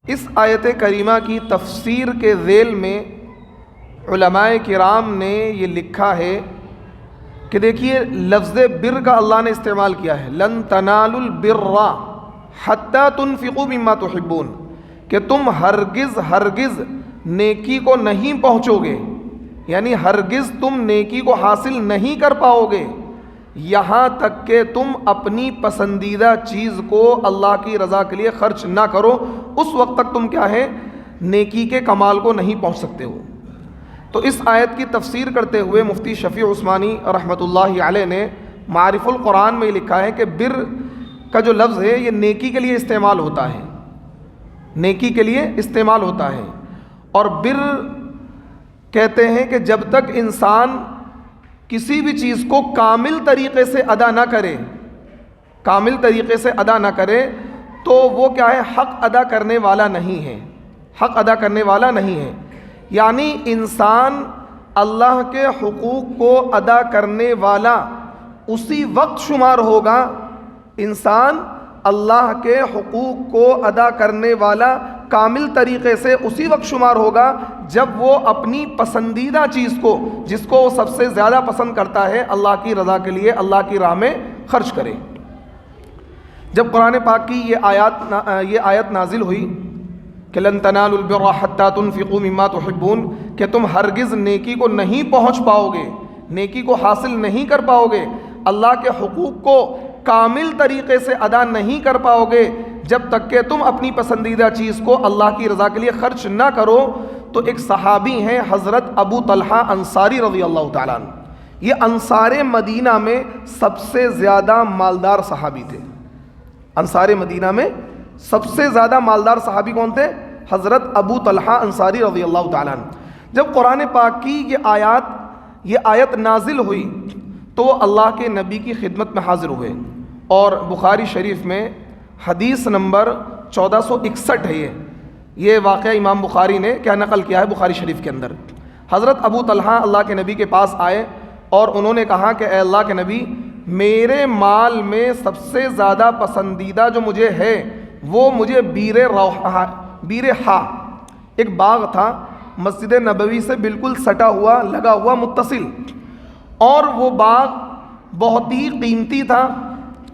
اس آیت کریمہ کی تفسیر کے ذیل میں علماء کرام نے یہ لکھا ہے کہ دیکھیے لفظ بر کا اللہ نے استعمال کیا ہے، لن تنالوا البر حتی تنفقوا مما تحبون، کہ تم ہرگز نیکی کو نہیں پہنچو گے، یعنی ہرگز تم نیکی کو حاصل نہیں کر پاؤ گے یہاں تک کہ تم اپنی پسندیدہ چیز کو اللہ کی رضا کے لیے خرچ نہ کرو، اس وقت تک تم کیا ہے نیکی کے کمال کو نہیں پہنچ سکتے ہو۔ تو اس آیت کی تفسیر کرتے ہوئے مفتی شفیع عثمانی رحمۃ اللہ علیہ نے معارف القرآن میں لکھا ہے کہ بر کا جو لفظ ہے یہ نیکی کے لیے استعمال ہوتا ہے، نیکی کے لیے استعمال ہوتا ہے، اور بر کہتے ہیں کہ جب تک انسان کسی بھی چیز کو کامل طریقے سے ادا نہ کرے، کامل طریقے سے ادا نہ کرے تو وہ کیا ہے حق ادا کرنے والا نہیں ہے، حق ادا کرنے والا نہیں ہے۔ یعنی انسان اللہ کے حقوق کو ادا کرنے والا اسی وقت شمار ہوگا، انسان اللہ کے حقوق کو ادا کرنے والا کامل طریقے سے اسی وقت شمار ہوگا جب وہ اپنی پسندیدہ چیز کو، جس کو وہ سب سے زیادہ پسند کرتا ہے، اللہ کی رضا کے لیے اللہ کی راہ میں خرچ کرے۔ جب قرآن پاک کی یہ آیت نازل ہوئی کہ لن تنالوا البر حتی تنفقوا مما تحبون، کہ تم ہرگز نیکی کو نہیں پہنچ پاؤ گے، نیکی کو حاصل نہیں کر پاؤ گے، اللہ کے حقوق کو کامل طریقے سے ادا نہیں کر پاؤ گے جب تک کہ تم اپنی پسندیدہ چیز کو اللہ کی رضا کے لیے خرچ نہ کرو۔ تو ایک صحابی ہیں حضرت ابو طلحہ انصاری رضی اللہ تعالیٰ عنہ، یہ انصار مدینہ میں سب سے زیادہ مالدار صحابی تھے۔ انصار مدینہ میں سب سے زیادہ مالدار صحابی کون تھے؟ حضرت ابو طلحہ انصاری رضی اللہ تعالیٰ عنہ۔ جب قرآن پاک کی یہ آیت نازل ہوئی تو وہ اللہ کے نبی کی خدمت میں حاضر ہوئے، اور بخاری شریف میں حدیث نمبر 1461 ہے یہ واقعہ امام بخاری نے کیا نقل کیا ہے بخاری شریف کے اندر۔ حضرت ابو طلحہ اللہ کے نبی کے پاس آئے اور انہوں نے کہا کہ اے اللہ کے نبی، میرے مال میں سب سے زیادہ پسندیدہ جو مجھے ہے وہ مجھے بیر ہا، ایک باغ تھا مسجد نبوی سے بالکل سٹا ہوا، لگا ہوا، متصل، اور وہ باغ بہت ہی قیمتی تھا،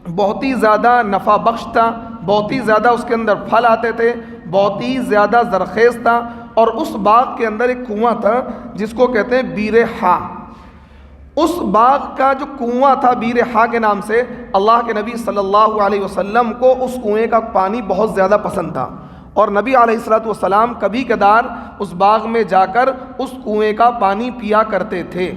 بہت ہی زیادہ نفع بخش تھا، بہت ہی زیادہ اس کے اندر پھل آتے تھے، بہت ہی زیادہ زرخیز تھا، اور اس باغ کے اندر ایک کنواں تھا جس کو کہتے ہیں بیر ہا۔ اس باغ کا جو کنواں تھا بیر ہا کے نام سے، اللہ کے نبی صلی اللہ علیہ وسلم کو اس کنویں کا پانی بہت زیادہ پسند تھا، اور نبی علیہ الصلوۃ والسلام کبھی کبھار اس باغ میں جا کر اس کنویں کا پانی پیا کرتے تھے۔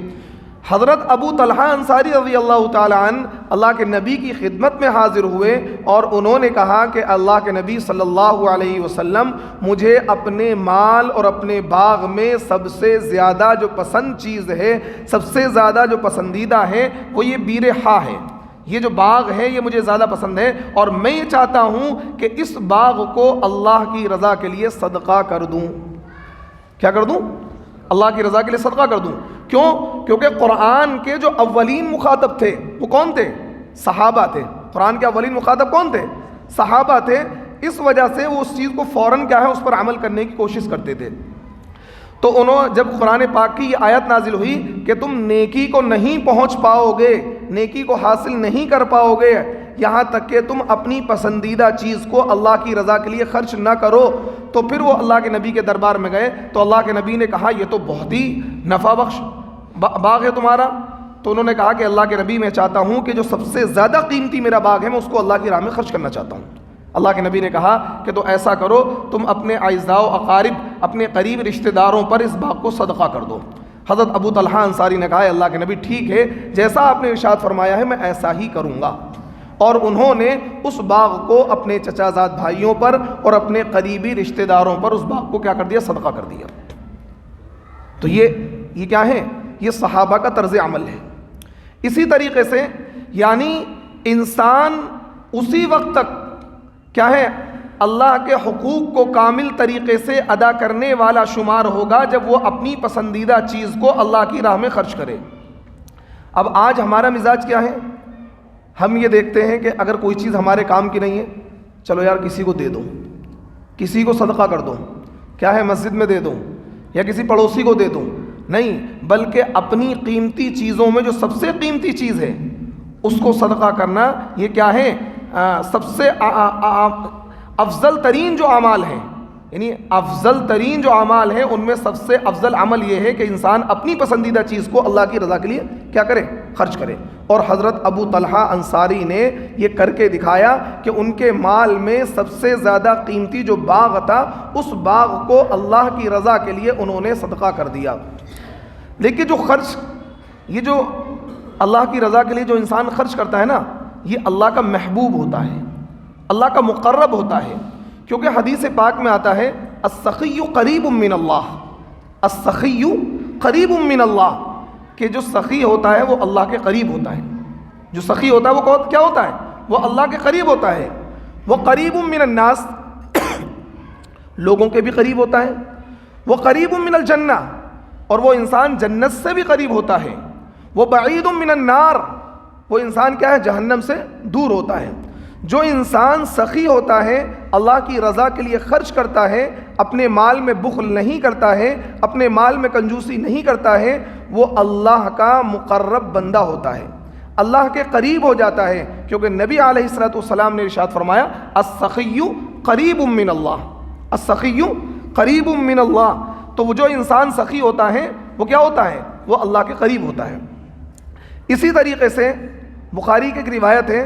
حضرت ابو طلحہ انصاری رضی اللہ تعالیٰ عنہ اللہ کے نبی کی خدمت میں حاضر ہوئے اور انہوں نے کہا کہ اللہ کے نبی صلی اللہ علیہ وسلم، مجھے اپنے مال اور اپنے باغ میں سب سے زیادہ جو پسند چیز ہے، سب سے زیادہ جو پسندیدہ ہے وہ یہ بیر ہا ہے، یہ جو باغ ہے یہ مجھے زیادہ پسند ہے، اور میں یہ چاہتا ہوں کہ اس باغ کو اللہ کی رضا کے لیے صدقہ کر دوں۔ کیا کر دوں؟ اللہ کی رضا کے لیے صدقہ کر دوں۔ کیوں؟ کیونکہ قرآن کے جو اولین مخاطب تھے وہ کون تھے؟ صحابہ تھے۔ قرآن کے اولین مخاطب کون تھے؟ صحابہ تھے، اس وجہ سے وہ اس چیز کو فوراً کیا ہے اس پر عمل کرنے کی کوشش کرتے تھے۔ تو جب قرآن پاک کی یہ آیت نازل ہوئی کہ تم نیکی کو نہیں پہنچ پاؤ گے، نیکی کو حاصل نہیں کر پاؤ گے یہاں تک کہ تم اپنی پسندیدہ چیز کو اللہ کی رضا کے لیے خرچ نہ کرو، تو پھر وہ اللہ کے نبی کے دربار میں گئے تو اللہ کے نبی نے کہا یہ تو بہت ہی نفع بخش باغ ہے تمہارا۔ تو انہوں نے کہا کہ اللہ کے نبی، میں چاہتا ہوں کہ جو سب سے زیادہ قیمتی میرا باغ ہے میں اس کو اللہ کی راہ میں خرچ کرنا چاہتا ہوں۔ اللہ کے نبی نے کہا کہ تو ایسا کرو، تم اپنے اعزاء و اقارب، اپنے قریب رشتہ داروں پر اس باغ کو صدقہ کر دو۔ حضرت ابو طلحہ انصاری نے کہا اللہ کے نبی ٹھیک ہے، جیسا آپ نے ارشاد فرمایا ہے میں ایسا ہی کروں گا، اور انہوں نے اس باغ کو اپنے چچا زاد بھائیوں پر اور اپنے قریبی رشتہ داروں پر اس باغ کو کیا کر دیا؟ صدقہ کر دیا۔ تو یہ کیا ہے؟ یہ صحابہ کا طرز عمل ہے۔ اسی طریقے سے یعنی انسان اسی وقت تک کیا ہے اللہ کے حقوق کو کامل طریقے سے ادا کرنے والا شمار ہوگا جب وہ اپنی پسندیدہ چیز کو اللہ کی راہ میں خرچ کرے۔ اب آج ہمارا مزاج کیا ہے؟ ہم یہ دیکھتے ہیں کہ اگر کوئی چیز ہمارے کام کی نہیں ہے، چلو یار کسی کو دے دو، کسی کو صدقہ کر دو، کیا ہے مسجد میں دے دو یا کسی پڑوسی کو دے دو، نہیں، بلکہ اپنی قیمتی چیزوں میں جو سب سے قیمتی چیز ہے اس کو صدقہ کرنا، یہ کیا ہے؟ سب سے افضل ترین جو اعمال ہیں، یعنی افضل ترین جو اعمال ہیں ان میں سب سے افضل عمل یہ ہے کہ انسان اپنی پسندیدہ چیز کو اللہ کی رضا کے لیے کیا کرے؟ خرچ کرے۔ اور حضرت ابو طلحہ انصاری نے یہ کر کے دکھایا کہ ان کے مال میں سب سے زیادہ قیمتی جو باغ تھا اس باغ کو اللہ کی رضا کے لیے انہوں نے صدقہ کر دیا۔ لیکن جو خرچ، یہ جو اللہ کی رضا کے لیے جو انسان خرچ کرتا ہے نا، یہ اللہ کا محبوب ہوتا ہے، اللہ کا مقرب ہوتا ہے، کیونکہ حدیث پاک میں آتا ہے السخی قریب من اللہ، السخی قریب من اللہ، کہ جو سخی ہوتا ہے وہ اللہ کے قریب ہوتا ہے، جو سخی ہوتا ہے وہ کیا ہوتا ہے؟ وہ اللہ کے قریب ہوتا ہے۔ وہ قریب من الناس، لوگوں کے بھی قریب ہوتا ہے، وہ قریب من الجنہ، اور وہ انسان جنت سے بھی قریب ہوتا ہے، وہ بعید من النار، وہ انسان کیا ہے؟ جہنم سے دور ہوتا ہے۔ جو انسان سخی ہوتا ہے، اللہ کی رضا کے لیے خرچ کرتا ہے، اپنے مال میں بخل نہیں کرتا ہے، اپنے مال میں کنجوسی نہیں کرتا ہے، وہ اللہ کا مقرب بندہ ہوتا ہے، اللہ کے قریب ہو جاتا ہے، کیونکہ نبی علیہ الصلوۃ والسلام نے ارشاد فرمایا السخی قریب من اللہ، السخی قریب من اللہ۔ تو وہ جو انسان سخی ہوتا ہے وہ کیا ہوتا ہے؟ وہ اللہ کے قریب ہوتا ہے۔ اسی طریقے سے بخاری کی ایک روایت ہے،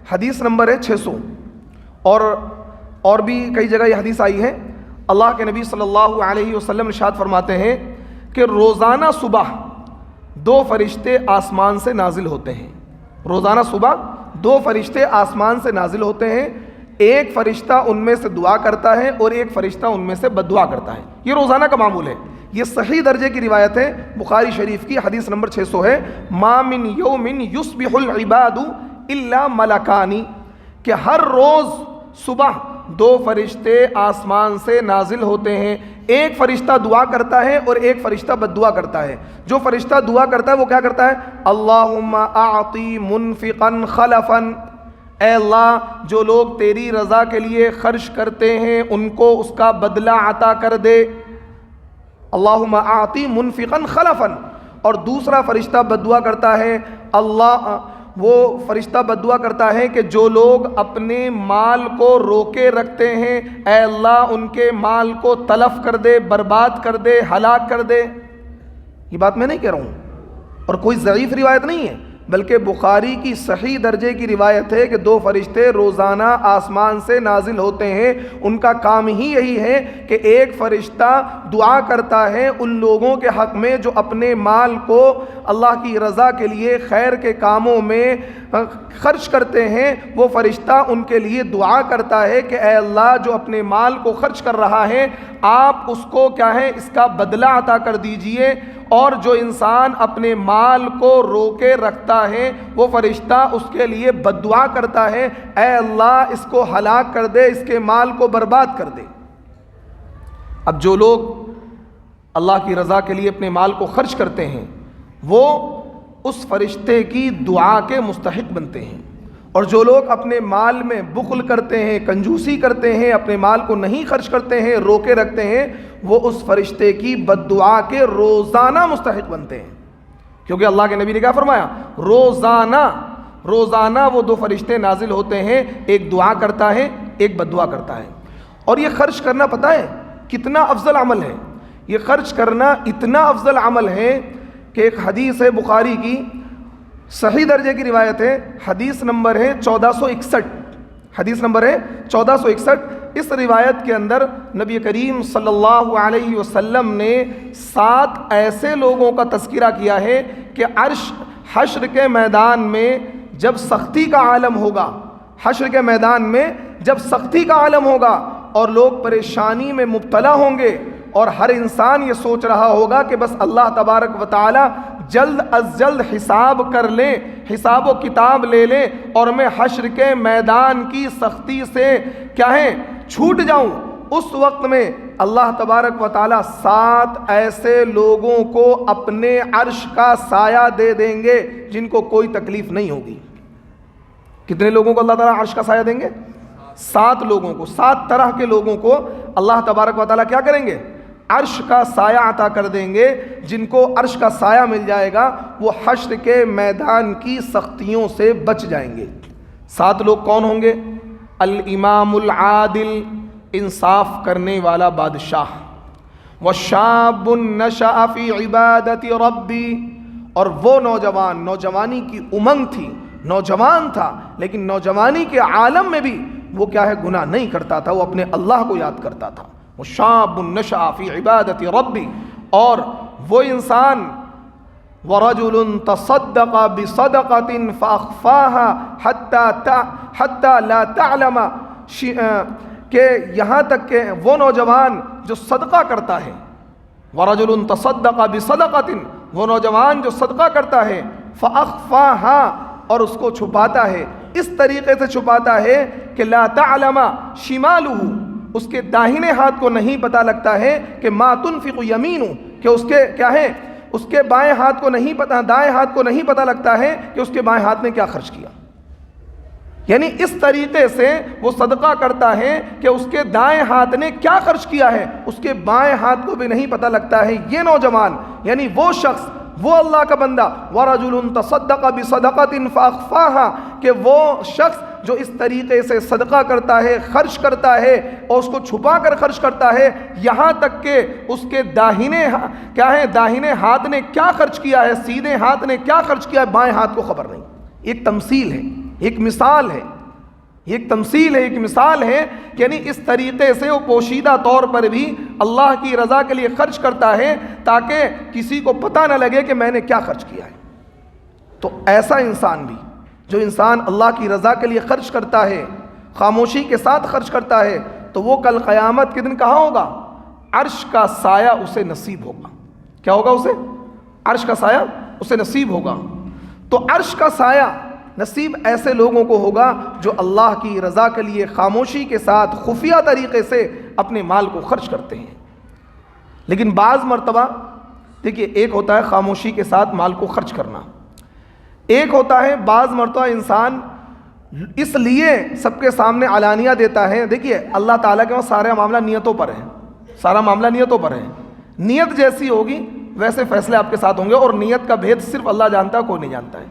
حدیث نمبر ہے 600، اور بھی کئی جگہ یہ حدیث آئی ہے۔ اللہ کے نبی صلی اللہ علیہ وسلم ارشاد فرماتے ہیں کہ روزانہ صبح 2 فرشتے آسمان سے نازل ہوتے ہیں، روزانہ صبح 2 فرشتے آسمان سے نازل ہوتے ہیں، ایک فرشتہ ان میں سے دعا کرتا ہے اور ایک فرشتہ ان میں سے بد دعا کرتا ہے۔ یہ روزانہ کا معمول ہے، یہ صحیح درجے کی روایت ہے، بخاری شریف کی حدیث نمبر 600 ہے۔ ما من یوم یصبح العباد الا ملکانی، کہ ہر روز صبح 2 فرشتے آسمان سے نازل ہوتے ہیں، ایک فرشتہ دعا کرتا ہے اور ایک فرشتہ بد دعا کرتا ہے۔ جو فرشتہ دعا کرتا ہے وہ کیا کرتا ہے؟ اللہم اعطی منفقا خلفا، اے اللہ جو لوگ تیری رضا کے لیے خرچ کرتے ہیں ان کو اس کا بدلہ عطا کر دے، اللہم اعطی منفقا خلفا۔ اور دوسرا فرشتہ بد دعا کرتا ہے، وہ فرشتہ بد دعا کرتا ہے کہ جو لوگ اپنے مال کو روکے رکھتے ہیں، اے اللہ ان کے مال کو تلف کر دے، برباد کر دے، ہلاک کر دے۔ یہ بات میں نہیں کہہ رہا ہوں، اور کوئی ضعیف روایت نہیں ہے، بلکہ بخاری کی صحیح درجے کی روایت ہے کہ 2 فرشتے روزانہ آسمان سے نازل ہوتے ہیں، ان کا کام ہی یہی ہے کہ ایک فرشتہ دعا کرتا ہے ان لوگوں کے حق میں جو اپنے مال کو اللہ کی رضا کے لیے خیر کے کاموں میں خرچ کرتے ہیں، وہ فرشتہ ان کے لیے دعا کرتا ہے کہ اے اللہ جو اپنے مال کو خرچ کر رہا ہے آپ اس کو کیا ہے؟ اس کا بدلہ عطا کر دیجئے، اور جو انسان اپنے مال کو روکے رکھتا ہے وہ فرشتہ اس کے لیے بد دعا کرتا ہے، اے اللہ اس کو ہلاک کر دے، اس کے مال کو برباد کر دے۔ اب جو لوگ اللہ کی رضا کے لیے اپنے مال کو خرچ کرتے ہیں وہ اس فرشتے کی دعا کے مستحق بنتے ہیں، اور جو لوگ اپنے مال میں بخل کرتے ہیں، کنجوسی کرتے ہیں، اپنے مال کو نہیں خرچ کرتے ہیں، روکے رکھتے ہیں، وہ اس فرشتے کی بد دعا کے روزانہ مستحق بنتے ہیں، کیونکہ اللہ کے نبی نے کیا فرمایا؟ روزانہ وہ 2 فرشتے نازل ہوتے ہیں، ایک دعا کرتا ہے ایک بد دعا کرتا ہے۔ اور یہ خرچ کرنا پتہ ہے کتنا افضل عمل ہے؟ یہ خرچ کرنا اتنا افضل عمل ہے کہ ایک حدیث ہے بخاری کی صحیح درجے کی روایت ہے، حدیث نمبر ہے 1461، حدیث نمبر ہے 1461۔ اس روایت کے اندر نبی کریم صلی اللہ علیہ وسلم نے 7 ایسے لوگوں کا تذکرہ کیا ہے کہ حشر کے میدان میں جب سختی کا عالم ہوگا، حشر کے میدان میں جب سختی کا عالم ہوگا اور لوگ پریشانی میں مبتلا ہوں گے اور ہر انسان یہ سوچ رہا ہوگا کہ بس اللہ تبارک و تعالی جلد از جلد حساب کر لیں، حساب و کتاب لے لیں اور میں حشر کے میدان کی سختی سے کیا ہے چھوٹ جاؤں، اس وقت میں اللہ تبارک و تعالی 7 ایسے لوگوں کو اپنے عرش کا سایہ دے دیں گے جن کو کوئی تکلیف نہیں ہوگی۔ کتنے لوگوں کو اللہ تعالیٰ عرش کا سایہ دیں گے؟ 7 لوگوں کو، 7 طرح کے لوگوں کو اللہ تبارک و تعالیٰ کیا کریں گے؟ عرش کا سایہ عطا کر دیں گے. جن کو عرش کا سایہ مل جائے گا وہ حشر کے میدان کی سختیوں سے بچ جائیں گے. 7 لوگ کون ہوں گے؟ الامام العادل، انصاف کرنے والا بادشاہ، وشاب نشأ فی عبادت ربی، اور وہ نوجوان، نوجوانی کی امنگ تھی، نوجوان تھا لیکن نوجوانی کے عالم میں بھی وہ کیا ہے؟ گناہ نہیں کرتا تھا، وہ اپنے اللہ کو یاد کرتا تھا. وشاب نشأ فی عبادت ربی، اور وہ انسان ورجل تصدق بصدقۃ فاخفاها حتی لا تعلم، کہ یہاں تک کہ وہ نوجوان جو صدقہ کرتا ہے، ورجل تصدق بصدقۃ، وہ نوجوان جو صدقہ کرتا ہے، فاخفاها، اور اس کو چھپاتا ہے، اس طریقے سے چھپاتا ہے کہ لا تعلم شمالہ، اس کے داہنے ہاتھ کو نہیں پتہ لگتا ہے کہ ما تنفق یمینہ، کہ اس کے کیا ہے، اس کے بائیں ہاتھ کو نہیں پتہ، دائیں ہاتھ کو نہیں پتہ لگتا ہے کہ اس کے بائیں ہاتھ نے کیا خرچ کیا. یعنی اس طریقے سے وہ صدقہ کرتا ہے کہ اس کے دائیں ہاتھ نے کیا خرچ کیا ہے، اس کے بائیں ہاتھ کو بھی نہیں پتہ لگتا ہے. یہ نوجوان یعنی وہ شخص، وہ اللہ کا بندہ، وَرَجُلٌ تَصَدَّقَ بِصَدَقَةٍ فَأَخْفَاهَا، کہ وہ شخص جو اس طریقے سے صدقہ کرتا ہے، خرچ کرتا ہے اور اس کو چھپا کر خرچ کرتا ہے، یہاں تک کہ اس کے داہنے کیا ہے، داہنے ہاتھ نے کیا خرچ کیا ہے، سیدھے ہاتھ نے کیا خرچ کیا ہے، بائیں ہاتھ کو خبر نہیں. ایک تمثیل ہے، ایک مثال ہے، ایک تمثیل ہے، ایک مثال ہے کہ یعنی اس طریقے سے وہ پوشیدہ طور پر بھی اللہ کی رضا کے لیے خرچ کرتا ہے تاکہ کسی کو پتہ نہ لگے کہ میں نے کیا خرچ کیا ہے. تو ایسا انسان بھی، جو انسان اللہ کی رضا کے لیے خرچ کرتا ہے، خاموشی کے ساتھ خرچ کرتا ہے، تو وہ کل قیامت کے دن کہاں ہوگا؟ عرش کا سایہ اسے نصیب ہوگا. کیا ہوگا اسے؟ عرش کا سایہ اسے نصیب ہوگا. تو عرش کا سایہ نصیب ایسے لوگوں کو ہوگا جو اللہ کی رضا کے لیے خاموشی کے ساتھ خفیہ طریقے سے اپنے مال کو خرچ کرتے ہیں. لیکن بعض مرتبہ دیکھیے، ایک ہوتا ہے خاموشی کے ساتھ مال کو خرچ کرنا، ایک ہوتا ہے بعض مرتبہ انسان اس لیے سب کے سامنے علانیہ دیتا ہے. دیکھیے اللہ تعالیٰ کے وہاں سارا معاملہ نیتوں پر ہے، سارا معاملہ نیتوں پر ہے. نیت جیسی ہوگی ویسے فیصلے آپ کے ساتھ ہوں گے، اور نیت کا بھید صرف اللہ جانتا ہے، کوئی نہیں جانتا ہے.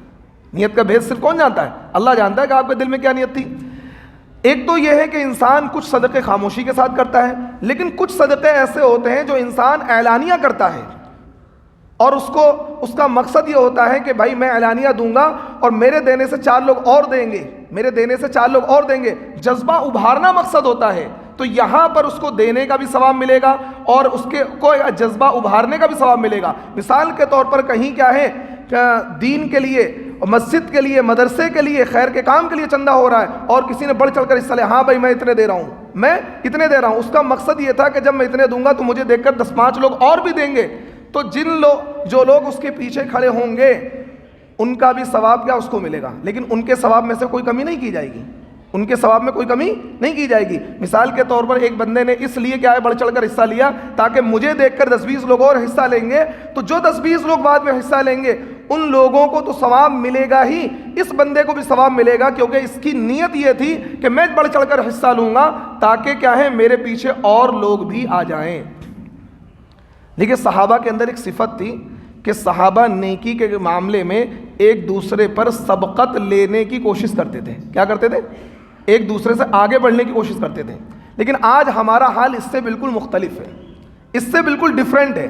نیت کا بھید صرف کون جانتا ہے؟ اللہ جانتا ہے کہ آپ کے دل میں کیا نیت تھی. ایک تو یہ ہے کہ انسان کچھ صدقے خاموشی کے ساتھ کرتا ہے، لیکن کچھ صدقے ایسے ہوتے ہیں جو انسان اعلانیہ کرتا ہے، اور اس کا مقصد یہ ہوتا ہے کہ بھائی میں اعلانیہ دوں گا اور میرے دینے سے 4 لوگ اور دیں گے، میرے دینے سے 4 لوگ اور دیں گے. جذبہ ابھارنا مقصد ہوتا ہے. تو یہاں پر اس کو دینے کا بھی ثواب ملے گا اور اس کے کو جذبہ ابھارنے کا بھی ثواب ملے گا. مثال کے طور پر کہیں کیا ہے، دین کے لیے، مسجد کے لیے، مدرسے کے لیے، خیر کے کام کے لیے چندہ ہو رہا ہے اور کسی نے بڑھ چڑھ کر حصہ لیا، ہاں بھائی میں اتنے دے رہا ہوں، میں اتنے دے رہا ہوں. اس کا مقصد یہ تھا کہ جب میں اتنے دوں گا تو مجھے دیکھ کر 10-5 لوگ اور بھی دیں گے. تو جو لوگ اس کے پیچھے کھڑے ہوں گے ان کا بھی ثواب کیا اس کو ملے گا، لیکن ان کے ثواب میں سے کوئی کمی نہیں کی جائے گی، ان کے ثواب میں کوئی کمی نہیں کی جائے گی. مثال کے طور پر ایک بندے نے اس لیے کیا ہے بڑھ چڑھ کر حصہ لیا تاکہ مجھے دیکھ کر 10-20 لوگ اور حصہ لیں گے. تو جو 10-20 لوگ بعد میں حصہ لیں گے ان لوگوں کو تو ثواب ملے گا ہی، اس بندے کو بھی ثواب ملے گا، کیونکہ اس کی نیت یہ تھی کہ میں بڑھ چڑھ کر حصہ لوں گا تاکہ کیا ہے میرے پیچھے اور لوگ بھی آ جائیں. دیکھیے صحابہ کے اندر ایک صفت تھی کہ صحابہ نیکی کے معاملے میں ایک دوسرے پر سبقت لینے کی کوشش کرتے تھے. کیا کرتے تھے؟ ایک دوسرے سے آگے بڑھنے کی کوشش کرتے تھے. لیکن آج ہمارا حال اس سے بالکل مختلف ہے، اس سے بالکل ڈیفرنٹ ہے.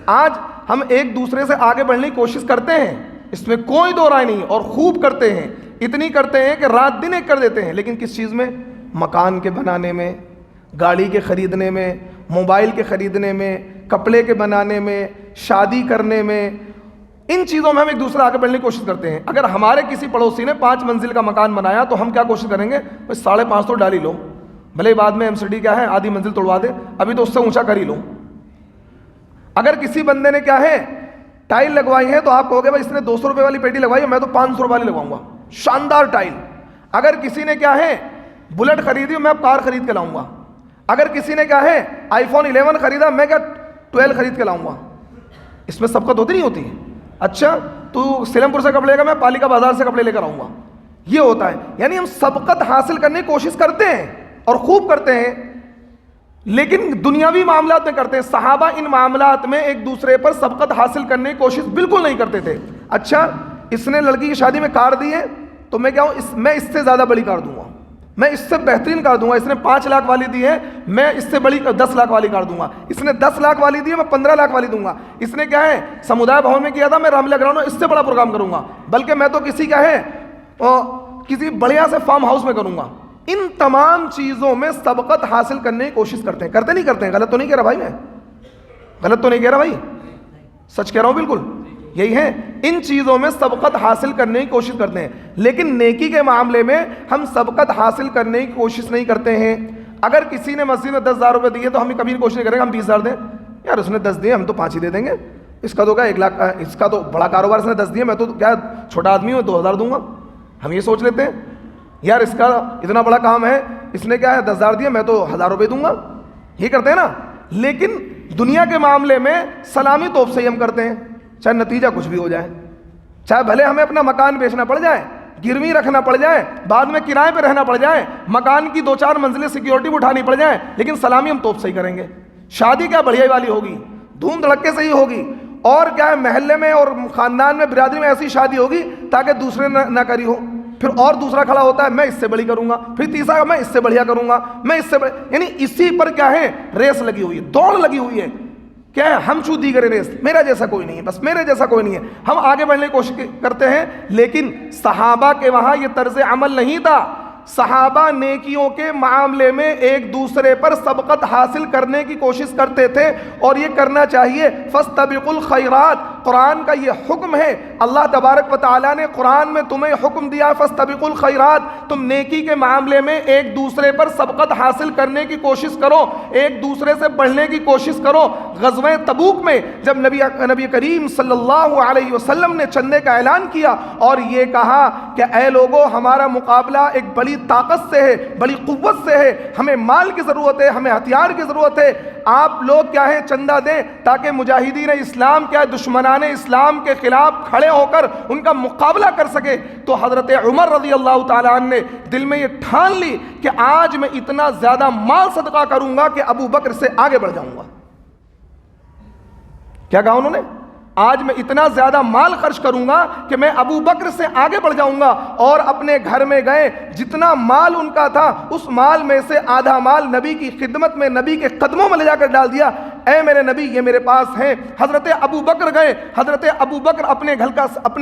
آج ہم ایک دوسرے سے آگے بڑھنے کی کوشش کرتے ہیں، اس میں کوئی دو رائے نہیں، اور خوب کرتے ہیں. اتنی کرتے ہیں کہ رات دن ایک کر دیتے ہیں. لیکن کس چیز میں؟ مکان کے بنانے میں، گاڑی کے خریدنے میں، موبائل کے خریدنے میں، کپڑے کے بنانے میں، شادی کرنے میں، ان چیزوں میں ہم ایک دوسرے آگے بڑھنے کی کوشش کرتے ہیں. اگر ہمارے کسی پڑوسی نے 5 منزل کا مکان بنایا تو ہم کیا کوشش کریں گے؟ 5.5 تو ڈال ہی لو، بھلے بعد میں MCD کیا ہے آدھی منزل توڑوا دے، ابھی تو اس سے اونچا کر ہی لو. اگر کسی بندے نے کیا ہے ٹائل لگوائی ہے تو آپ کہو گے بھائی اس نے 200 روپے والی پیٹی لگوائی ہے، میں تو 500 روپے والی لگواؤں گا، شاندار ٹائل. اگر کسی نے کیا ہے بلٹ خریدی، میں کار خرید کے لاؤں گا. اگر کسی نے کیا ہے iPhone 11 خریدا، میں کیا 12 خرید کے لاؤں گا. اس میں سبقت ہوتی نہیں ہوتی ہے؟ اچھا تو سیلم پور سے کپڑے لے گا، میں پالیکا بازار سے کپڑے لے کر آؤں گا. یہ ہوتا ہے. یعنی ہم سبقت حاصل کرنے کی کوشش کرتے ہیں اور خوب کرتے ہیں، لیکن دنیاوی معاملات میں کرتے ہیں. صحابہ ان معاملات میں ایک دوسرے پر سبقت حاصل کرنے کی کوشش بالکل نہیں کرتے تھے. اچھا اس نے لڑکی کی شادی میں کار دی ہے تو میں کیا ہوں، میں اس سے زیادہ بڑی کار دوں گا، میں اس سے بہترین کار دوں گا. اس نے 5 لاکھ والی دی ہے، میں اس سے بڑی 10 لاکھ والی کار دوں گا. اس نے 10 لاکھ والی دی ہے، میں 15 لاکھ والی دوں گا. اس نے کیا ہے سمودائے بھون میں کیا تھا، میں رام گراؤنڈ میں اس سے بڑا پروگرام کروں گا، بلکہ میں تو کسی کیا ہے کسی بڑھیا سے فارم ہاؤس میں کروں گا. ان تمام چیزوں میں سبقت حاصل کرنے کی کوشش کرتے ہیں. کرتے نہیں کرتے ہیں؟ غلط تو نہیں کہہ رہا بھائی، میں غلط تو نہیں کہہ رہا بھائی، سچ کہہ رہا ہوں بالکل. یہی ہے، ان چیزوں میں سبقت حاصل کرنے کی کوشش کرتے ہیں، لیکن نیکی کے معاملے میں ہم سبقت حاصل کرنے کی کوشش نہیں کرتے ہیں. اگر کسی نے مسجد میں 10,000 روپے دیے تو ہم کبھی کوشش نہیں کریں گے ہم 20,000 دیں. یار اس نے 10 دیے، ہم تو 5 ہی دے دیں گے. اس کا تو کیا 1 لاکھ، اس کا تو بڑا کاروبار، اس نے 10 دیے، میں تو کیا چھوٹا آدمی ہوں 2,000 دوں گا. ہم یہ سوچ لیتے ہیں یار اس کا اتنا بڑا کام ہے، اس نے کیا ہے 10,000 دیا، میں تو 1,000 روپے دوں گا. یہ کرتے ہیں نا. لیکن دنیا کے معاملے میں سلامی توپ سے ہی ہم کرتے ہیں، چاہے نتیجہ کچھ بھی ہو جائے، چاہے بھلے ہمیں اپنا مکان بیچنا پڑ جائے، گروی رکھنا پڑ جائے، بعد میں کرائے پہ رہنا پڑ جائے، مکان کی 2-4 منزلیں سیکیورٹی میں اٹھانی پڑ جائے، لیکن سلامی ہم توپ سے ہی کریں گے. شادی کیا بڑھیا والی ہوگی، دھوم دھڑکے سے ہی ہوگی، اور کیا ہے محلے میں اور خاندان میں برادری میں ایسی شادی ہوگی تاکہ دوسرے نہ کری ہو. پھر اور دوسرا کھڑا ہوتا ہے میں اس سے بڑی کروں گا، پھر تیسرا میں اس سے بڑھیا کروں گا، میں اس سے یعنی اسی پر کیا ہے ریس لگی ہوئی ہے، دوڑ لگی ہوئی ہے. کیا ہے ہم چھو دی کرے ریس، میرا جیسا کوئی نہیں ہے، بس میرے جیسا کوئی نہیں ہے. ہم آگے بڑھنے کی کوشش کرتے ہیں، لیکن صحابہ کے وہاں یہ طرز عمل نہیں تھا. صحابہ نیکیوں کے معاملے میں ایک دوسرے پر سبقت حاصل کرنے کی کوشش کرتے تھے، اور یہ کرنا چاہیے. فاستبقوا الخیرات، قرآن کا یہ حکم ہے. اللہ تبارک و تعالیٰ نے قرآن میں تمہیں حکم دیا فاستبقوا الخیرات، تم نیکی کے معاملے میں ایک دوسرے پر سبقت حاصل کرنے کی کوشش کرو، ایک دوسرے سے بڑھنے کی کوشش کرو. غزوہ تبوک میں جب نبی کریم صلی اللہ علیہ وسلم نے چندے کا اعلان کیا اور یہ کہا کہ اے لوگو ہمارا مقابلہ ایک بڑی طاقت سے ہے، بڑی قوت سے ہے، ہمیں مال کی ضرورت ہے، ہمیں ہتھیار کی ضرورت ہے، آپ لوگ کیا ہے چندہ دیں تاکہ مجاہدین اسلام کیا ہے دشمنان اسلام کے خلاف کھڑے ہو کر ان کا مقابلہ کر سکے. تو حضرت عمر رضی اللہ تعالیٰ عنہ نے دل میں یہ ٹھان لی کہ آج میں اتنا زیادہ مال صدقہ کروں گا کہ ابو بکر سے آگے بڑھ جاؤں گا. کیا کہا انہوں نے؟ آج میں اتنا زیادہ مال خرچ کروں گا کہ میں ابو بکر سے آگے بڑھ جاؤں گا. اور اپنے گھر میں گئے، جتنا مال ان کا تھا اس مال میں سے آدھا مال نبی کی خدمت میں، نبی کے قدموں میں لے جا کر ڈال دیا. اے میرے نبی یہ میرے پاس ہیں. حضرت ابو بکر گئے، حضرت ابو بکر اپنے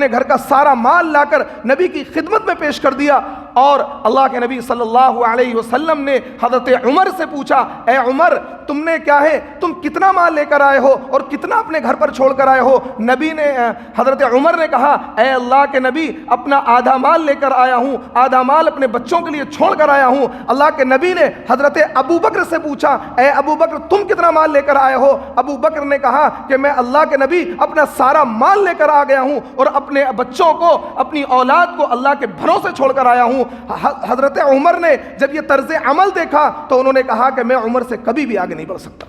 گھر کا سارا مال لا کر نبی کی خدمت میں پیش کر دیا. اور اللہ کے نبی صلی اللہ علیہ وسلم نے حضرت عمر سے پوچھا اے عمر تم نے کیا ہے، تم کتنا مال لے کر آئے ہو اور کتنا اپنے گھر پر چھوڑ کر آئے ہو؟ نبی نے حضرت عمر نے کہا اے اللہ کے نبی اپنا آدھا مال لے کر آیا ہوں، آدھا مال اپنے بچوں کے لیے چھوڑ کر آیا ہوں. اللہ کے نبی نے حضرت ابو بکر سے پوچھا اے ابو بکر تم کتنا مال لے کر آئے ہو؟ ابو بکر نے کہا کہ میں اللہ کے نبی اپنا سارا مال لے کر آ گیا ہوں اور اپنے بچوں کو، اپنی اولاد کو اللہ کے بھروسے چھوڑ کر آیا ہوں. حضرت عمر نے جب یہ طرز عمل دیکھا تو انہوں نے کہا کہ میں عمر سے کبھی بھی آگے نہیں بڑھ سکتا،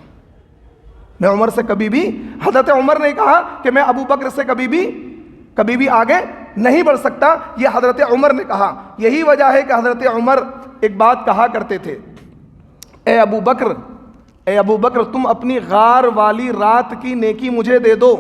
میں عمر سے کبھی بھی، حضرت عمر نے کہا کہ میں ابو بکر سے کبھی بھی آگے نہیں بڑھ سکتا. یہ حضرت عمر نے کہا. یہی وجہ ہے کہ حضرت عمر ایک بات کہا کرتے تھے اے ابو بکر تم اپنی غار والی رات کی نیکی مجھے دے دو.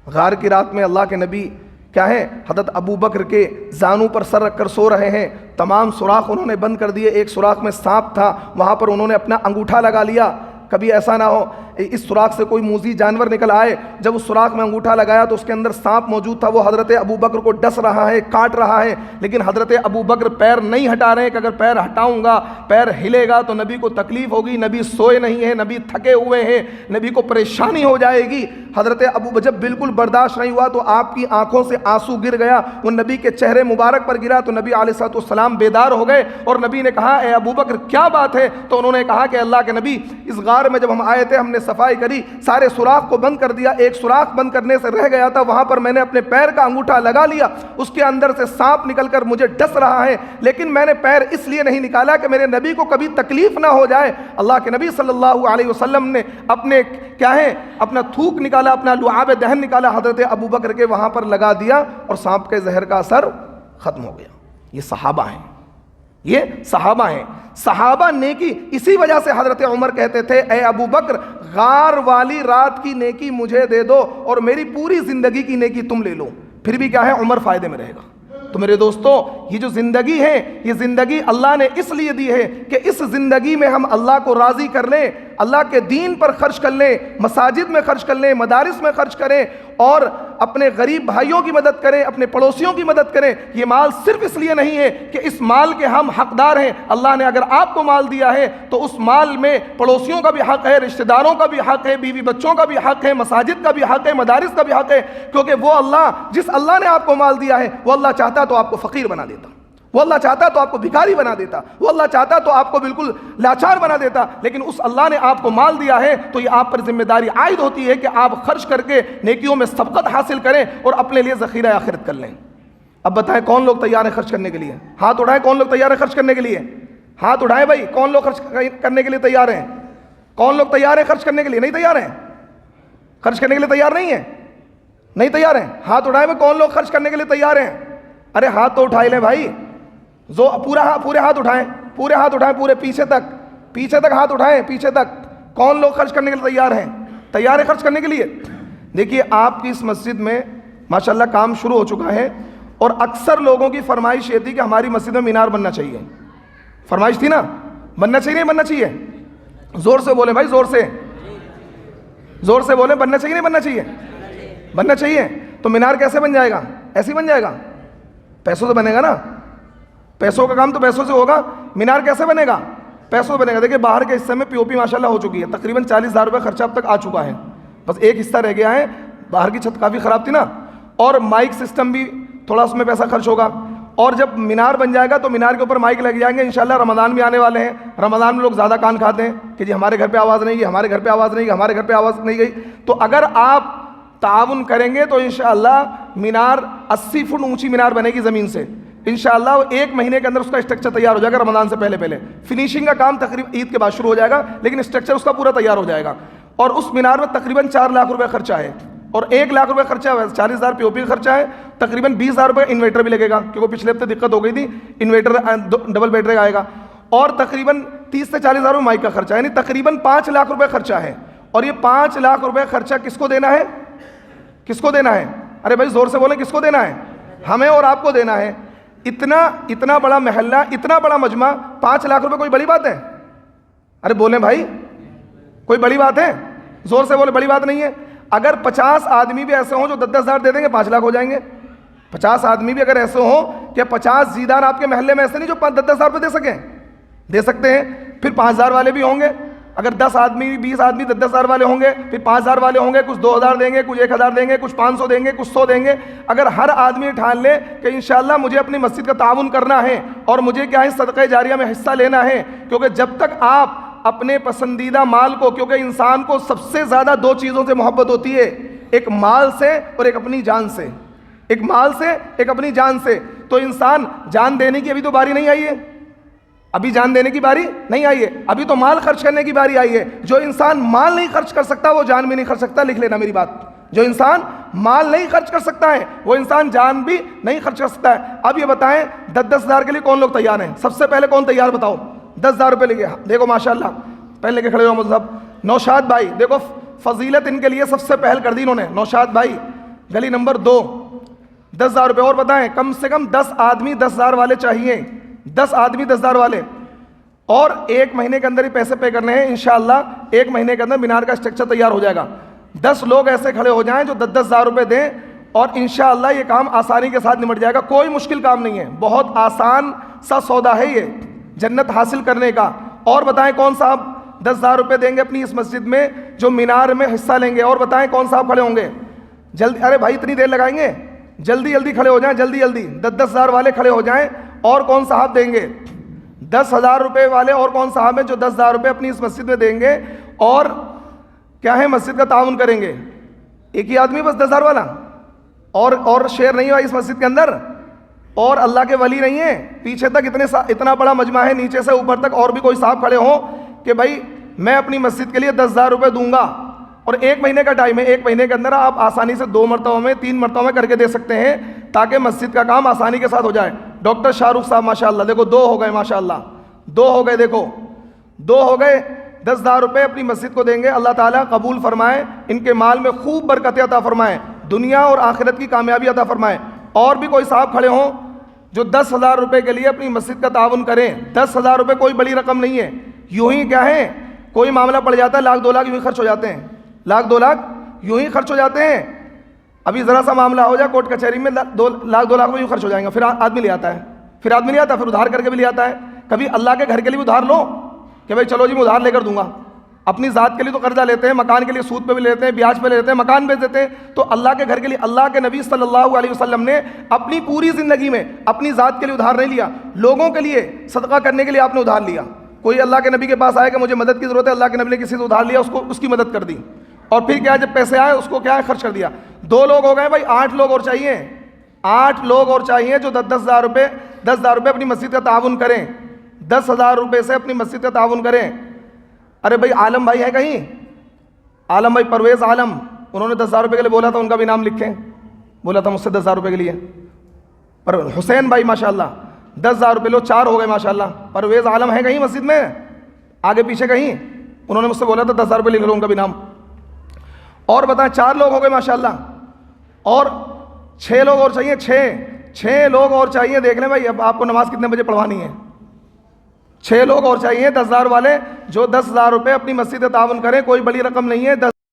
غار کی رات میں اللہ کے نبی کیا ہے حضرت ابو بکر کے زانوں پر سر رکھ کر سو رہے ہیں، تمام سوراخ انہوں نے بند کر دیے. ایک سوراخ میں سانپ تھا، وہاں پر انہوں نے اپنا انگوٹھا لگا لیا. کبھی ایسا نہ ہو اس سوراخ سے کوئی موذی جانور نکل آئے. جب اس سوراخ میں انگوٹھا لگایا تو اس کے اندر سانپ موجود تھا، وہ حضرت ابو بکر کو ڈس رہا ہے، کاٹ رہا ہے. لیکن حضرت ابو بکر پیر نہیں ہٹا رہے کہ اگر پیر ہٹاؤں گا، پیر ہلے گا تو نبی کو تکلیف ہوگی، نبی سوئے نہیں ہیں، نبی تھکے ہوئے ہیں، نبی کو پریشانی ہو جائے گی. حضرت ابو جب بالکل برداشت نہیں ہوا تو آپ کی آنکھوں سے آنسو گر گیا، وہ نبی کے چہرے مبارک پر گرا تو نبی علیہ الصلوۃ والسلام بیدار ہو گئے. اور نبی نے کہا اے ابو بکر کیا بات ہے؟ تو انہوں نے کہا کہ اللہ کے نبی اس غار میں جب ہم آئے تھے ہم نے صفائی کری، سارے سوراخ کو بند کر دیا، ایک سوراخ بند کرنے سے رہ گیا تھا، وہاں پر میں نے اپنے پیر کا انگوٹھا لگا لیا، اس کے اندر سے سانپ نکل کر مجھے ڈس رہا ہے، لیکن میں نے پیر اس لیے نہیں نکالا کہ میرے نبی کو کبھی تکلیف نہ ہو جائے. اللہ کے نبی صلی اللہ علیہ وسلم نے اپنا تھوک نکالا، اپنا لعاب دہن نکالا، حضرت ابو بکر کے وہاں پر لگا دیا اور سانپ کے زہر کا اثر ختم ہو گیا. یہ صحابہ ہیں, یہ صحابہ ہیں. صحابہ نیکی اسی وجہ سے حضرت عمر کہتے تھے اے ابو بکر غار والی رات کی نیکی مجھے دے دو اور میری پوری زندگی کی نیکی تم لے لو, پھر بھی کیا ہے, عمر فائدے میں رہے گا. تو میرے دوستو, یہ جو زندگی ہے, یہ زندگی اللہ نے اس لیے دی ہے کہ اس زندگی میں ہم اللہ کو راضی کر لیں, اللہ کے دین پر خرچ کر لیں, مساجد میں خرچ کر لیں, مدارس میں خرچ کریں اور اپنے غریب بھائیوں کی مدد کریں, اپنے پڑوسیوں کی مدد کریں. یہ مال صرف اس لیے نہیں ہے کہ اس مال کے ہم حقدار ہیں. اللہ نے اگر آپ کو مال دیا ہے تو اس مال میں پڑوسیوں کا بھی حق ہے, رشتہ داروں کا بھی حق ہے, بیوی بچوں کا بھی حق ہے, مساجد کا بھی حق ہے, مدارس کا بھی حق ہے, کیونکہ وہ اللہ, جس اللہ نے آپ کو مال دیا ہے, وہ اللہ چاہتا تو آپ کو فقیر بنا دیتا, وہ اللہ چاہتا تو آپ کو بھکاری بنا دیتا, وہ اللہ چاہتا تو آپ کو بالکل لاچار بنا دیتا. لیکن اس اللہ نے آپ کو مال دیا ہے تو یہ آپ پر ذمہ داری عائد ہوتی ہے کہ آپ خرچ کر کے نیکیوں میں سبقت حاصل کریں اور اپنے لیے ذخیرہ آخرت کر لیں. اب بتائیں کون لوگ تیار ہیں خرچ کرنے کے لیے؟ ہاتھ اٹھائیں کون لوگ تیار ہیں خرچ کرنے کے لیے؟ ہاتھ اٹھائیں بھائی, کون لوگ خرچ کرنے کے لیے تیار ہیں؟ کون لوگ تیار ہیں خرچ کرنے کے لیے؟ نہیں تیار ہیں خرچ کرنے کے لیے؟ تیار نہیں ہیں؟ نہیں تیار ہیں؟ ہاتھ اٹھائیں بھائی, کون لوگ خرچ کرنے کے لیے تیار ہیں؟ ارے ہاتھ تو اٹھائے لیں بھائی, پورے ہاتھ اٹھائیں, پورے ہاتھ اٹھائیں, پورے پیچھے تک ہاتھ اٹھائیں, پیچھے تک. کون لوگ خرچ کرنے کے لیے تیار ہیں؟ تیار ہیں خرچ کرنے کے لیے؟ دیکھیے آپ کی اس مسجد میں ماشاءاللہ کام شروع ہو چکا ہے اور اکثر لوگوں کی فرمائش یہ تھی کہ ہماری مسجد میں مینار بننا چاہیے. فرمائش تھی نا, بننا چاہیے نہیں بننا چاہیے؟ زور سے بولیں بھائی, زور سے بولیں, بننا چاہیے نہیں بننا چاہیے؟ بننا چاہیے. تو مینار کیسے بن جائے گا؟ ایسے ہی بن جائے گا؟ پیسوں سے بنے گا نا, پیسوں کا کام تو پیسوں سے ہوگا. مینار کیسے بنے گا؟ پیسوں سے بنے گا. دیکھیں باہر کے حصے میں پی او پی ماشاءاللہ ہو چکی ہے, تقریباً 40,000 روپے خرچہ اب تک آ چکا ہے, بس ایک حصہ رہ گیا ہے. باہر کی چھت کافی خراب تھی نا, اور مائک سسٹم بھی تھوڑا اس میں پیسہ خرچ ہوگا. اور جب مینار بن جائے گا تو مینار کے اوپر مائک لگ جائیں گے. انشاءاللہ رمضان بھی آنے والے ہیں, رمضان میں لوگ زیادہ کان کھاتے ہیں کہ جی ہمارے گھر پہ آواز نہیں گئی, ہمارے گھر پہ آواز نہیں گئی, ہمارے گھر پہ آواز نہیں گئی. تو اگر آپ تعاون کریں گے تو انشاءاللہ مینار 80 فٹ اونچی مینار بنے گی زمین سے. انشاءاللہ وہ 1 مہینے کے اندر اس کا اسٹرکچر تیار ہو جائے گا. رمضان سے پہلے فنیشنگ کا کام تقریباً عید کے بعد شروع ہو جائے گا, لیکن اسٹرکچر اس کا پورا تیار ہو جائے گا. اور اس مینار میں تقریباً 4 لاکھ روپے خرچہ ہے, اور 1 لاکھ روپے خرچہ ہے, 40,000 پی او پی خرچہ ہے, تقریباً 20,000 روپے انویٹر بھی لگے گا کیونکہ پچھلے ہفتے دقت ہو گئی تھی, انویٹر ڈبل بیٹری آئے گا. اور تقریباً 30 سے 40,000 روپے مائک کا خرچہ ہے, یعنی تقریباً 5 لاکھ روپے خرچہ ہے. اور یہ 5 لاکھ روپے خرچہ کس کو دینا ہے؟ کس کو دینا ہے؟ ارے بھائی زور سے بولیں, کس کو دینا ہے؟ ہمیں اور آپ کو دینا ہے. اتنا بڑا محلہ, اتنا بڑا مجمع, 5 لاکھ روپے کوئی بڑی بات ہے؟ ارے بولیں بھائی, کوئی بڑی بات ہے؟ زور سے بولے, بڑی بات نہیں ہے. اگر 50 آدمی بھی ایسے ہوں جو 10,000 دے دیں گے 5 لاکھ ہو جائیں گے. 50 آدمی بھی اگر ایسے ہوں کہ 50 زیدان آپ کے محلے میں ایسے نہیں جو 10,000 روپے دے سکیں, دے سکتے ہیں. پھر 5,000 والے بھی ہوں گے. اگر 10 آدمی 20 آدمی 10,000 والے ہوں گے, پھر 5,000 والے ہوں گے, کچھ 2,000 دیں گے, کچھ 1,000 دیں گے, کچھ 500 دیں گے, کچھ 100 دیں گے. اگر ہر آدمی ٹھان لے کہ انشاءاللہ مجھے اپنی مسجد کا تعاون کرنا ہے اور مجھے کیا ہے صدقہ جاریہ میں حصہ لینا ہے, کیونکہ جب تک آپ اپنے پسندیدہ مال کو, کیونکہ انسان کو سب سے زیادہ 2 چیزوں سے محبت ہوتی ہے, ایک مال سے اور ایک اپنی جان سے. ایک مال سے, ایک اپنی جان سے. تو انسان جان دینے کی ابھی تو باری نہیں آئی ہے, ابھی جان دینے کی باری نہیں آئی ہے, ابھی تو مال خرچ کرنے کی باری آئی ہے. جو انسان مال نہیں خرچ کر سکتا وہ جان بھی نہیں خرچ سکتا. لکھ لینا میری بات, جو انسان مال نہیں خرچ کر سکتا ہے وہ انسان جان بھی نہیں خرچ کر سکتا ہے. اب یہ بتائیں 10,000 کے لیے کون لوگ تیار ہیں؟ سب سے پہلے کون تیار بتاؤ؟ 10,000 روپے لے کے. دیکھو ماشاءاللہ پہلے کے کھڑے ہو مذہب نوشاد بھائی, دیکھو فضیلت ان کے لیے سب سے پہل کر دی انہوں نے. نوشاد بھائی گلی نمبر 2, 10,000 روپے. اور بتائیں کم سے کم 10 آدمی 10,000 والے چاہیے, 10 آدمی 10,000 والے. اور 1 مہینے کے اندر ہی پیسے پے کرنے ہیں. انشاءاللہ 1 مہینے کے اندر مینار کا اسٹرکچر تیار ہو جائے گا. 10 لوگ ایسے کھڑے ہو جائیں جو 10,000 روپے دیں, اور انشاءاللہ یہ کام آسانی کے ساتھ نمٹ جائے گا. کوئی مشکل کام نہیں ہے, بہت آسان سا سودا ہے یہ جنت حاصل کرنے کا. اور بتائیں کون صاحب 10,000 روپے دیں گے اپنی اس مسجد میں جو مینار میں حصہ لیں گے؟ اور بتائیں کون صاحب کھڑے ہوں گے جلدی؟ ارے بھائی اتنی دیر لگائیں گے؟ جلدی کھڑے ہو جائیں, جلدی 10,000 والے کھڑے ہو جائیں. اور کون صاحب دیں گے 10,000 روپے والے؟ اور کون صاحب ہیں جو 10,000 روپے اپنی اس مسجد میں دیں گے اور کیا ہے مسجد کا تعاون کریں گے؟ ایک ہی آدمی بس 10,000 والا, اور شیئر نہیں ہوا اس مسجد کے اندر, اور اللہ کے ولی نہیں ہیں. پیچھے تک اتنا بڑا مجمع ہے, نیچے سے اوپر تک اور بھی کوئی صاحب کھڑے ہوں کہ بھائی میں اپنی مسجد کے لیے 10,000 روپے دوں گا, اور 1 مہینے کا ٹائم ہے, 1 مہینے کے اندر آپ آسانی سے 2 مرتبہ میں 3 مرتبہ میں کر کے دے سکتے ہیں, تاکہ مسجد کا کام آسانی کے ساتھ ہو جائے. ڈاکٹر شاہ رخ صاحب ماشاءاللہ دیکھو 2 ہو گئے, ماشاءاللہ 2 ہو گئے, دیکھو 2 ہو گئے. 10,000 روپے اپنی مسجد کو دیں گے. اللہ تعالیٰ قبول فرمائے, ان کے مال میں خوب برکت عطا فرمائے, دنیا اور آخرت کی کامیابی عطا فرمائے. اور بھی کوئی صاحب کھڑے ہوں جو 10,000 روپے کے لیے اپنی مسجد کا تعاون کریں. 10,000 روپے کوئی بڑی رقم نہیں ہے. یوں ہی کیا ہے, کوئی معاملہ پڑ جاتا ہے, 1,00,000 2 لاکھ یوں ہی خرچ ہو جاتے ہیں, 1,00,000 2 لاکھ یوں ہی خرچ ہو جاتے ہیں. ابھی ذرا سا معاملہ ہو جائے کورٹ کچہری میں 1,00,000 2 لاکھ میں یوں خرچ ہو جائیں گے. پھر آدمی لے آتا ہے, پھر ادھار کر کے بھی لے آتا ہے. کبھی اللہ کے گھر کے لیے ادھار لو کہ بھائی چلو جی میں ادھار لے کر دوں گا. اپنی ذات کے لیے تو قرضہ لیتے ہیں, مکان کے لیے سود پہ بھی لیتے ہیں, بیاج پہ لیتے ہیں, مکان بیچ دیتے ہیں. تو اللہ کے گھر کے لیے اللہ کے نبی صلی اللہ علیہ وسلم نے اپنی پوری زندگی میں اپنی ذات کے لیے ادھار نہیں لیا, لوگوں کے لیے صدقہ کرنے کے لیے آپ نے ادھار لیا. کوئی اللہ کے نبی کے پاس آئے کہ مجھے مدد کی ضرورت ہے, اللہ کے نبی نے کسی سے ادھار لیا, اس کی مدد کر دی, اور پھر کیا جب پیسے آئے اس کو کیا ہے خرچ کر دیا. 2 لوگ ہو گئے بھائی, 8 لوگ اور چاہیے, 8 لوگ اور چاہیے جو 10,000 روپے اپنی مسجد کا تعاون کریں, 10,000 روپے سے اپنی مسجد کا تعاون کریں. ارے بھائی عالم بھائی ہے کہیں, عالم بھائی پرویز عالم, انہوں نے 10,000 روپے کے لیے بولا تھا, ان کا بھی نام لکھیں, بولا تھا مجھ سے 10,000 روپے کے لیے. پر حسین بھائی ماشاءاللہ 10,000 روپے لو, 4 ہو گئے ماشاءاللہ. پرویز عالم ہے کہیں مسجد میں, آگے پیچھے کہیں, انہوں نے مجھ سے بولا تھا 10,000 روپے لکھ لو, ان کا بھی نام. اور بتائیں 4 لوگ ہو گئے ماشاءاللہ, اور 6 لوگ اور چاہیے, 6 لوگ اور چاہیے. دیکھ لیں بھائی اب آپ کو نماز کتنے بجے پڑھوانی ہے. 6 لوگ اور چاہیے 10,000 والے جو 10,000 روپے اپنی مسجد تعاون کریں. کوئی بڑی رقم نہیں ہے.